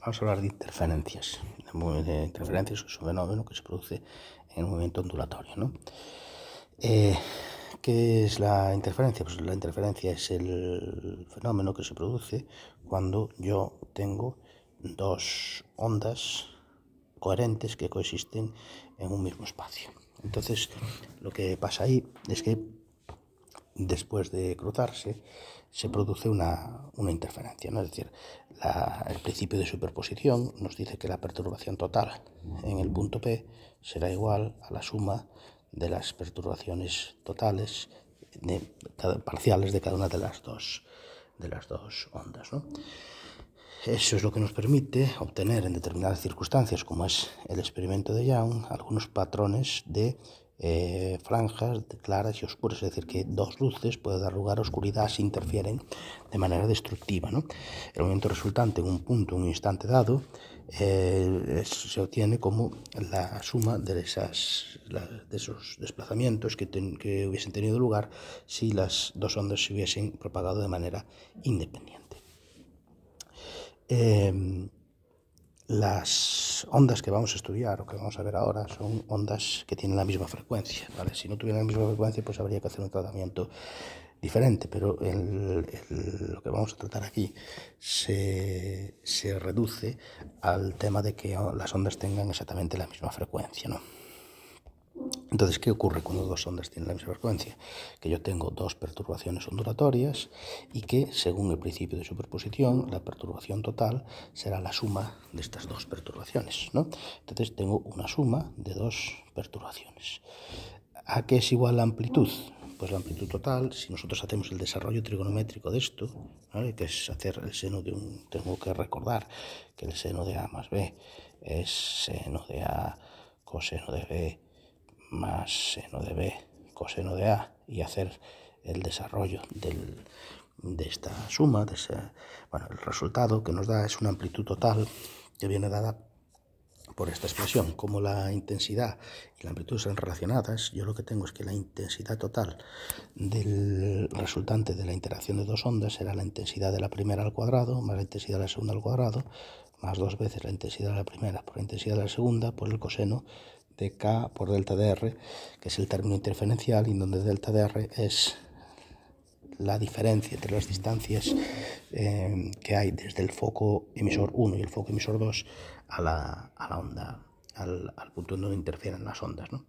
Vamos a hablar de interferencias. De interferencias es un fenómeno que se produce en un movimiento ondulatorio, ¿no? ¿Qué es la interferencia? Pues la interferencia es el fenómeno que se produce cuando yo tengo dos ondas coherentes que coexisten en un mismo espacio. Entonces, lo que pasa ahí es que después de cruzarse se produce una interferencia, ¿no? Es decir, el principio de superposición nos dice que la perturbación total en el punto P será igual a la suma de las perturbaciones totales parciales de cada una de las dos ondas, ¿no? Eso es lo que nos permite obtener en determinadas circunstancias, como es el experimento de Young, algunos patrones de franjas claras y oscuras, es decir, que dos luces pueden dar lugar a oscuridad si interfieren de manera destructiva, ¿no? El movimiento resultante en un punto, en un instante dado, se obtiene como la suma de esos desplazamientos que hubiesen tenido lugar si las dos ondas se hubiesen propagado de manera independiente. Las ondas que vamos a estudiar o que vamos a ver ahora son ondas que tienen la misma frecuencia, ¿vale? Si no tuvieran la misma frecuencia, pues habría que hacer un tratamiento diferente, pero lo que vamos a tratar aquí se reduce al tema de que las ondas tengan exactamente la misma frecuencia, ¿no? Entonces, ¿qué ocurre cuando dos ondas tienen la misma frecuencia? Que yo tengo dos perturbaciones ondulatorias y que, según el principio de superposición, la perturbación total será la suma de estas dos perturbaciones, ¿no? Entonces, tengo una suma de dos perturbaciones. ¿A qué es igual la amplitud? Pues la amplitud total, si nosotros hacemos el desarrollo trigonométrico de esto, ¿vale? Que es hacer el seno de un... Tengo que recordar que el seno de A más B es seno de A coseno de B más seno de B coseno de A, y hacer el desarrollo de esta suma, el resultado que nos da es una amplitud total que viene dada por esta expresión. Como la intensidad y la amplitud son relacionadas, yo lo que tengo es que la intensidad total del resultante de la interacción de dos ondas será la intensidad de la primera al cuadrado más la intensidad de la segunda al cuadrado más dos veces la intensidad de la primera por la intensidad de la segunda por el coseno de K por delta de R, que es el término interferencial, y donde delta de R es la diferencia entre las distancias que hay desde el foco emisor 1 y el foco emisor 2 a la onda, al punto en donde interfieren las ondas, ¿no?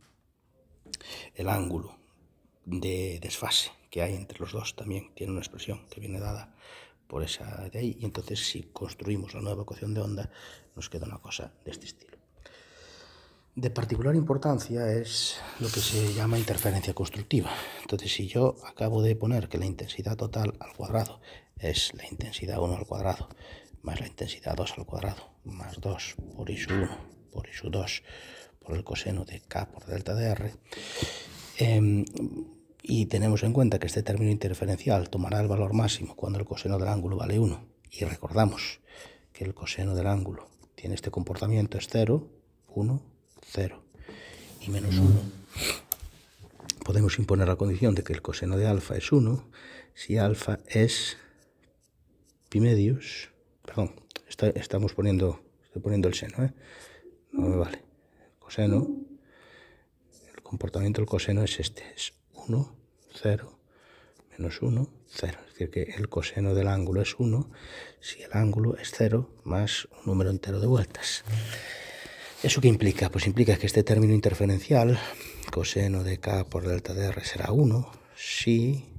El ángulo de desfase que hay entre los dos también tiene una expresión que viene dada por esa de ahí, y entonces si construimos la nueva ecuación de onda nos queda una cosa de este estilo. De particular importancia es lo que se llama interferencia constructiva. Entonces, si yo acabo de poner que la intensidad total al cuadrado es la intensidad 1 al cuadrado más la intensidad 2 al cuadrado más 2 por I sub 1 por I sub 2 por el coseno de K por delta de R, y tenemos en cuenta que este término interferencial tomará el valor máximo cuando el coseno del ángulo vale 1, y recordamos que el coseno del ángulo tiene este comportamiento, es 0, 1, 0 y menos 1, podemos imponer la condición de que el coseno de alfa es 1 si alfa es pi medios, perdón, estoy poniendo el seno, no me vale, coseno, el comportamiento del coseno es este, es 1, 0, menos 1, 0, es decir que el coseno del ángulo es 1 si el ángulo es 0 más un número entero de vueltas. ¿Eso qué implica? Pues implica que este término interferencial, coseno de K por delta de R, será 1 si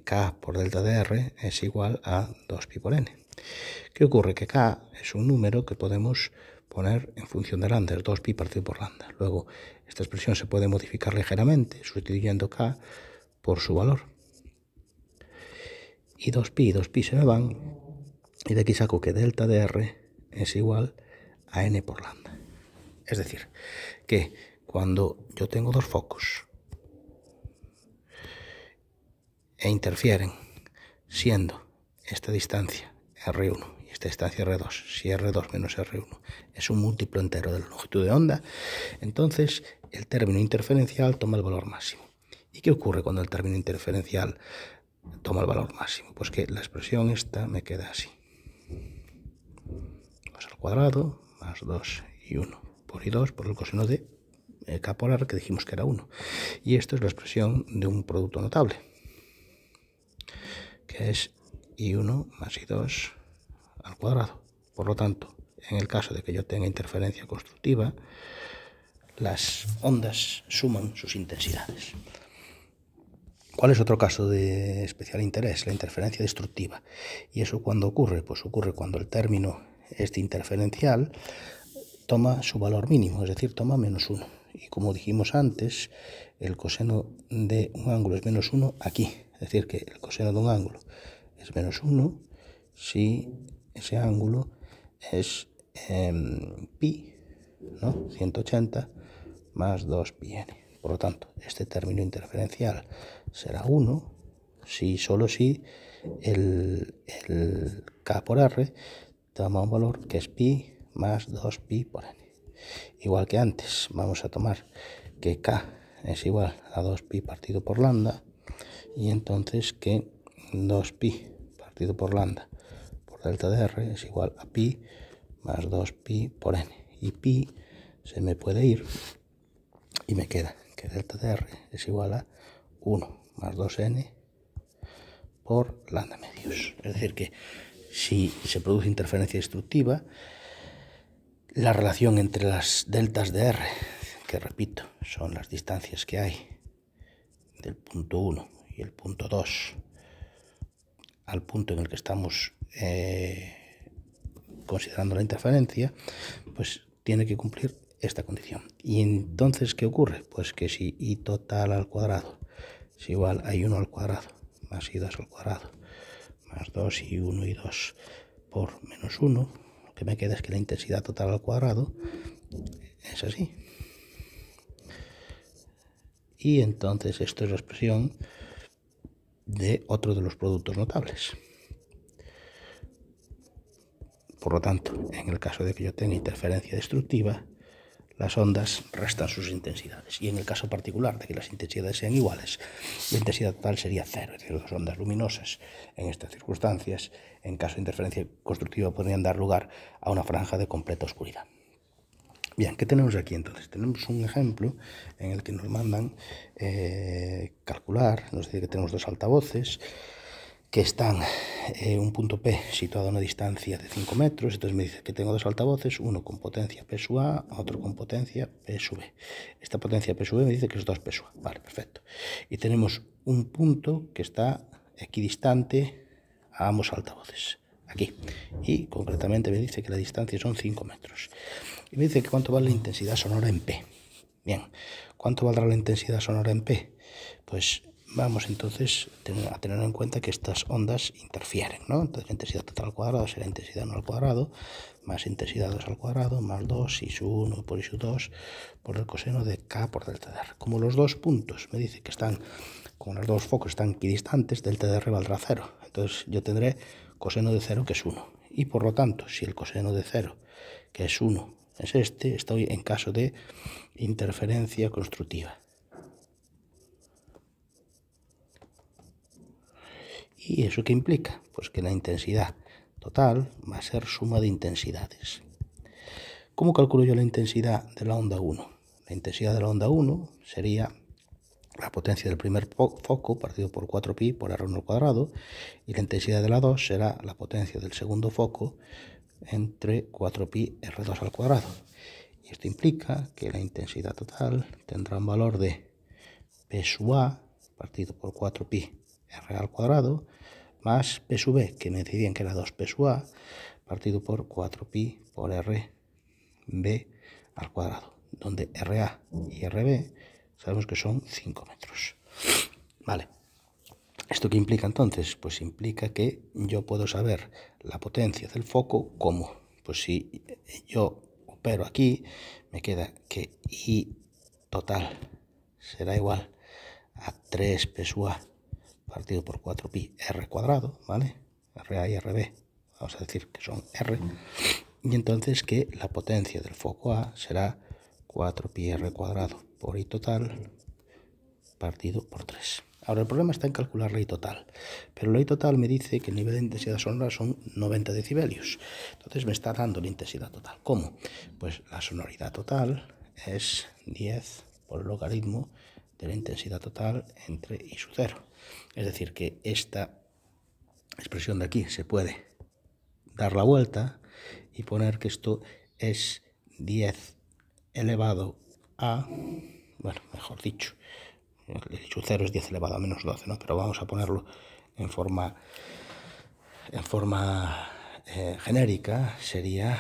K por delta de R es igual a 2pi por n. ¿Qué ocurre? Que K es un número que podemos poner en función de lambda, es 2pi partido por lambda. Luego, esta expresión se puede modificar ligeramente sustituyendo K por su valor. Y 2pi se me van, y de aquí saco que delta de R es igual a n por lambda. Es decir, que cuando yo tengo dos focos e interfieren siendo esta distancia R1 y esta distancia R2, si R2 menos R1 es un múltiplo entero de la longitud de onda, entonces el término interferencial toma el valor máximo. ¿Y qué ocurre cuando el término interferencial toma el valor máximo? Pues que la expresión esta me queda así. al cuadrado más 2 y 1 por I2 por el coseno de K por R, que dijimos que era 1. Y esto es la expresión de un producto notable, que es I1 más I2 al cuadrado. Por lo tanto, en el caso de que yo tenga interferencia constructiva, las ondas suman sus intensidades. ¿Cuál es otro caso de especial interés? La interferencia destructiva. ¿Y eso cuándo ocurre? Pues ocurre cuando el término este interferencial toma su valor mínimo, es decir, toma menos 1. Y como dijimos antes, el coseno de un ángulo es menos 1 aquí. Es decir, que el coseno de un ángulo es menos 1 si ese ángulo es pi, ¿no? 180 más 2 pi n. Por lo tanto, este término interferencial será 1 si solo si el K por R toma un valor que es pi más 2 pi por n. Igual que antes, vamos a tomar que K es igual a 2 pi partido por lambda, y entonces que 2 pi partido por lambda por delta de R es igual a pi más 2 pi por n. Y pi se me puede ir y me queda que delta de R es igual a 1 más 2n por lambda medios. Es decir, que si se produce interferencia destructiva, la relación entre las deltas de R, que repito, son las distancias que hay del punto 1 y el punto 2 al punto en el que estamos considerando la interferencia, pues tiene que cumplir esta condición. Y entonces, ¿qué ocurre? Pues que si I total al cuadrado es igual a I1 al cuadrado más I2 al cuadrado más 2 I1 y 2 por menos 1, lo que me queda es que la intensidad total al cuadrado es así. Y entonces esto es la expresión de otro de los productos notables. Por lo tanto, en el caso de que yo tenga interferencia destructiva, las ondas restan sus intensidades. Y en el caso particular de que las intensidades sean iguales, la intensidad total sería cero. Es decir, las ondas luminosas, en estas circunstancias, en caso de interferencia constructiva, podrían dar lugar a una franja de completa oscuridad. Bien, ¿qué tenemos aquí entonces? Tenemos un ejemplo en el que nos mandan calcular, nos dice que tenemos dos altavoces que están en un punto P situado a una distancia de 5 metros. Entonces me dice que tengo dos altavoces, uno con potencia P sub A, otro con potencia P sub B. Esta potencia P sub B me dice que es 2 P sub A. Vale, perfecto. Y tenemos un punto que está equidistante a ambos altavoces, aquí. Y concretamente me dice que la distancia son 5 metros. Y me dice que cuánto vale la intensidad sonora en P. Bien, ¿cuánto valdrá la intensidad sonora en P? Pues vamos entonces a tener en cuenta que estas ondas interfieren, ¿no? Entonces la intensidad total al cuadrado será intensidad 1 al cuadrado, más intensidad 2 al cuadrado, más 2 I sub 1 por I sub 2 por el coseno de K por delta de R. Como los dos puntos me dice que están, como los dos focos están equidistantes, delta de R valdrá 0. Entonces yo tendré coseno de 0, que es 1. Y por lo tanto, si el coseno de 0, que es 1, es este, estoy en caso de interferencia constructiva. ¿Y eso qué implica? Pues que la intensidad total va a ser suma de intensidades. ¿Cómo calculo yo la intensidad de la onda 1? La intensidad de la onda 1 sería la potencia del primer foco partido por 4pi por R1 al cuadrado, y la intensidad de la 2 será la potencia del segundo foco entre 4pi R2 al cuadrado. Y esto implica que la intensidad total tendrá un valor de P sub A partido por 4pi R al cuadrado más P sub B, que me decían que era 2P sub A partido por 4pi por RB al cuadrado, donde RA y RB sabemos que son 5 metros. Vale. ¿Esto qué implica entonces? Pues implica que yo puedo saber la potencia del foco como, pues si yo opero aquí, me queda que I total será igual a 3P sub A partido por 4pi R cuadrado, ¿vale? RA y RB, vamos a decir que son R, y entonces que la potencia del foco A será 4pi R cuadrado por I total partido por 3. Ahora, el problema está en calcular la I total, pero la I total me dice que el nivel de intensidad sonora son 90 decibelios. Entonces me está dando la intensidad total. ¿Cómo? Pues la sonoridad total es 10 por el logaritmo de la intensidad total entre I sub 0. Es decir, que esta expresión de aquí se puede dar la vuelta y poner que esto es 10 elevado a, bueno, mejor dicho, el I sub 0 es 10 elevado a menos 12, ¿no? Pero vamos a ponerlo en forma genérica, sería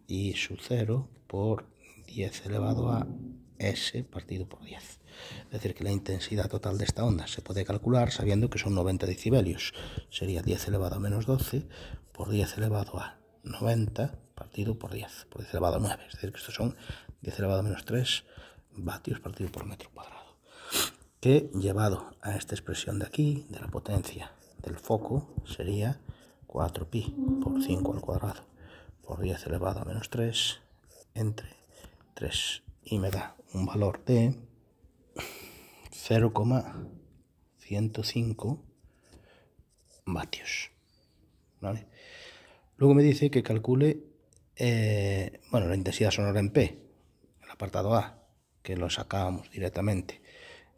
I sub 0 por 10 elevado a S partido por 10. Es decir, que la intensidad total de esta onda se puede calcular sabiendo que son 90 decibelios. Sería 10 elevado a menos 12 por 10 elevado a 90 partido por 10 elevado a 9. Es decir, que estos son 10 elevado a menos 3 vatios partido por metro cuadrado. Que llevado a esta expresión de aquí, de la potencia del foco, sería 4pi por 5 al cuadrado por 10 elevado a menos 3 entre 3. Y me da un valor de 0,105 vatios. ¿Vale? Luego me dice que calcule la intensidad sonora en P, el apartado A, que lo sacábamos directamente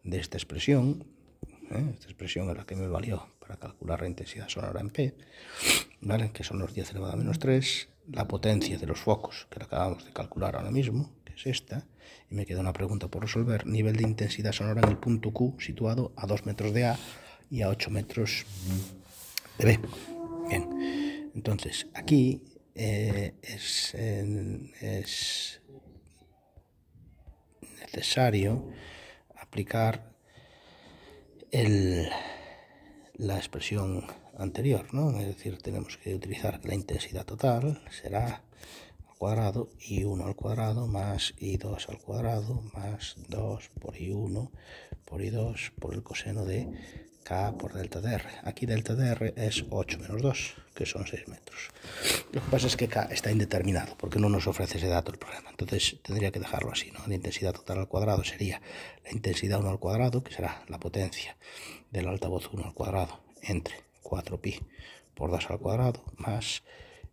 de esta expresión. Esta expresión es la que me valió para calcular la intensidad sonora en P, ¿vale? Que son los 10 elevado a menos 3, la potencia de los focos, que la acabamos de calcular ahora mismo, que es esta, y me queda una pregunta por resolver: nivel de intensidad sonora en el punto Q, situado a 2 metros de A y a 8 metros de B. Bien, entonces aquí es necesario aplicar la expresión anterior, ¿no? Es decir, tenemos que utilizar que la intensidad total será al cuadrado I1 al cuadrado más I2 al cuadrado más 2 por I1 por I2 por el coseno de K por delta de R. Aquí delta de R es 8 menos 2, que son 6 metros. Lo que pasa es que K está indeterminado, porque no nos ofrece ese dato el problema. Entonces tendría que dejarlo así, ¿no? La intensidad total al cuadrado sería la intensidad 1 al cuadrado, que será la potencia del altavoz 1 al cuadrado, entre 4pi por 2 al cuadrado, más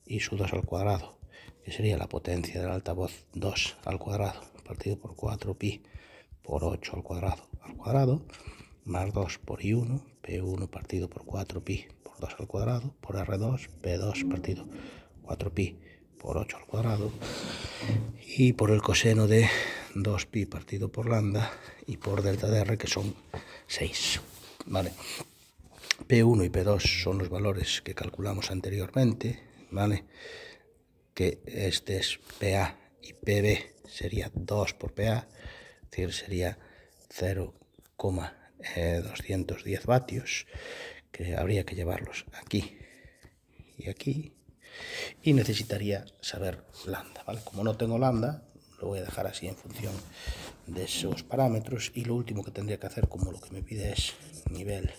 I sub 2 al cuadrado, que sería la potencia del altavoz 2 al cuadrado, partido por 4pi por 8 al cuadrado, más 2 por I1, P1 partido por 4pi por 2 al cuadrado, por R2, P2 partido 4pi por 8 al cuadrado, y por el coseno de 2pi partido por lambda y por delta de R, que son 6. ¿Vale? P1 y P2 son los valores que calculamos anteriormente, ¿vale? Que este es PA y PB sería 2 por PA, es decir, sería 0,210 vatios, que habría que llevarlos aquí y aquí, y necesitaría saber lambda, ¿vale? Como no tengo lambda, lo voy a dejar así en función de esos parámetros, y lo último que tendría que hacer, como lo que me pide es nivel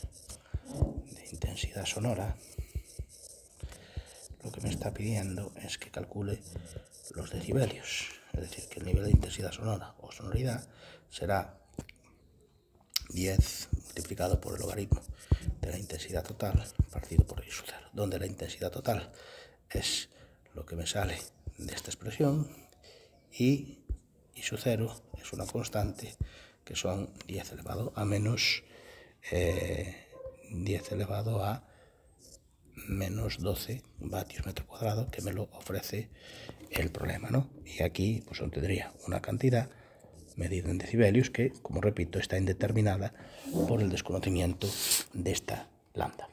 de intensidad sonora, lo que me está pidiendo es que calcule los decibelios, es decir, que el nivel de intensidad sonora o sonoridad será 10 multiplicado por el logaritmo de la intensidad total partido por I sub 0, donde la intensidad total es lo que me sale de esta expresión y I sub 0 es una constante, que son 10 elevado a menos 10 elevado a menos 12 vatios metro cuadrado, que me lo ofrece el problema, ¿no? Y aquí pues obtendría una cantidad medida en decibelios que, como repito, está indeterminada por el desconocimiento de esta lambda.